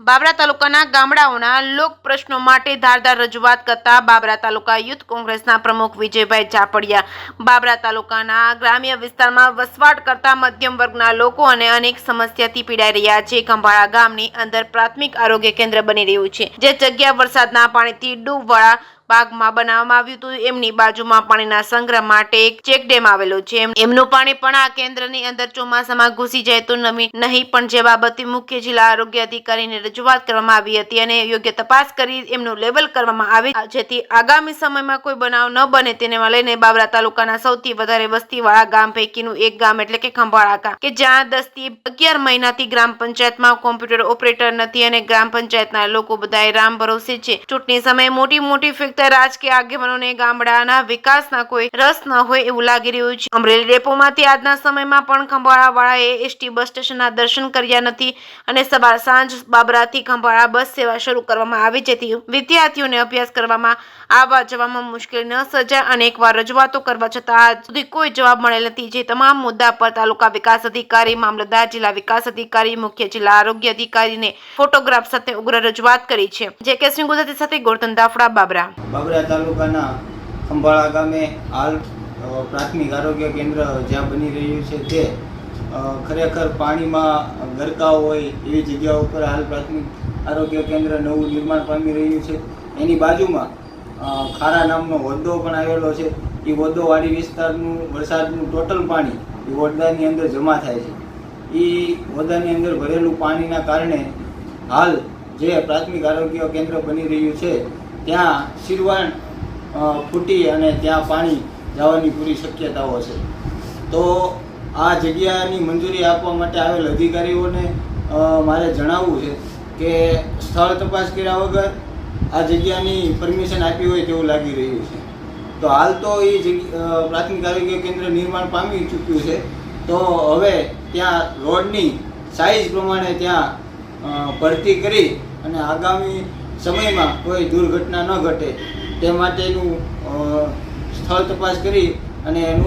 બાબરા તાલુકાના ગામડાઓના લોક પ્રશ્નો માટે ધારદાર રજૂઆત કરતા બાબરા તાલુકા યુથ કોંગ્રેસના પ્રમુખ વિજયભાઈ ચાપડિયા બાબરા તાલુકાના ગ્રામ્ય વિસ્તારમાં વસવાટ કરતા મધ્યમ વર્ગના લોકો અને અનેક સમસ્યાથી પીડાઈ રહ્યા છે। ખંભાળા ગામની અંદર પ્રાથમિક આરોગ્ય કેન્દ્ર બની રહ્યું છે, જે જગ્યા વરસાદના પાણીથી ડૂબવાળા ભાગમાં બનાવવામાં આવ્યું હતું। એમની બાજુમાં પાણીના સંગ્રહ માટે એક ચેક ડેમ આવેલો છે। એમનું પાણી પણ આ કેન્દ્રની અંદર ચોમાસામાં ઘૂસી જાય તો નહીં પણ જે બાબતે મુખ્ય જિલ્લા આરોગ્ય અધિકારીને રજૂઆત કરવામાં આવી હતી અને યોગ્ય તપાસ કરી એમનું લેવલ કરવામાં આવે, જેથી આગામી સમયમાં કોઈ બનાવ ન બને તેને લઈને બાબરા તાલુકાના સૌથી વધારે વસ્તીવાળા ગામ પૈકીનું એક ગામ એટલે કે ખંભાળા ગામ, કે જ્યાં 10 થી 11 મહિનાથી ગ્રામ પંચાયતમાં કોમ્પ્યુટર ઓપરેટર નથી અને ગ્રામ પંચાયતના લોકો બધાએ રામ ભરોસે છે। ચૂંટણી સમયે મોટી રાજકીય આગેવાનોને ગામડાના વિકાસના કોઈ રસ ન હોય એવું લાગી રહ્યું છે। અમરેલી ડેપોમાંથી આજના સમયમાં પણ ખંભાળા વાળાએ એસટી બસ સ્ટેશનના દર્શન કર્યા નથી અને સવાર સાંજ બાબરાથી ખંભાળા બસ સેવા શરૂ કરવામાં આવી, જેથી વિદ્યાર્થીઓને અભ્યાસ કરવામાં આવવા જવામાં મુશ્કેલી ન સર્જાય। અનેકવાર રજૂઆતો કરવા છતાં આજ સુધી કોઈ જવાબ મળેલ નથી, જે તમામ મુદ્દા પર તાલુકા વિકાસ અધિકારી, મામલતદાર, જિલ્લા વિકાસ અધિકારી, મુખ્ય જિલ્લા આરોગ્ય અધિકારીને ફોટોગ્રાફ સાથે ઉગ્ર રજૂઆત કરી છે। જે કે સિંહ ગુજરાતી સાથે ગોરધન દાફડા, બાબરા। બાબરા તાલુકાના ખંભાળા ગામે હાલ પ્રાથમિક આરોગ્ય કેન્દ્ર જ્યાં બની રહ્યું છે તે ખરેખર પાણીમાં ગરકાવ હોય એવી જગ્યા ઉપર હાલ પ્રાથમિક આરોગ્ય કેન્દ્ર નવું નિર્માણ પામી રહ્યું છે। એની બાજુમાં ખારા નામનો હોદ્દો પણ આવેલો છે। એ હોદ્દોવાળી વિસ્તારનું વરસાદનું ટોટલ પાણી એ હોદ્દાની અંદર જમા થાય છે। એ હોદ્દાની અંદર ભરેલું પાણીના કારણે હાલ જે પ્રાથમિક આરોગ્ય કેન્દ્ર બની રહ્યું છે ત્યાં શિરવાણ ફૂટી અને ત્યાં પાણી જવાની પૂરી શક્યતાઓ છે। તો આ જગ્યાની મંજૂરી આપવા માટે આવેલ અધિકારીઓને મારે જણાવવું છે કે સ્થળ તપાસ કર્યા વગર આ જગ્યાની પરમિશન આપી હોય તેવું લાગી રહ્યું છે। તો હાલ તો એ પ્રાથમિક આરોગ્ય કેન્દ્ર નિર્માણ પામી ચૂક્યું છે, તો હવે ત્યાં રોડની સાઇઝ પ્રમાણે ત્યાં ભરતી કરી અને આગામી સમયમાં કોઈ દુર્ઘટના ન ઘટે તે માટેનું સ્થળ તપાસ કરી અને એનું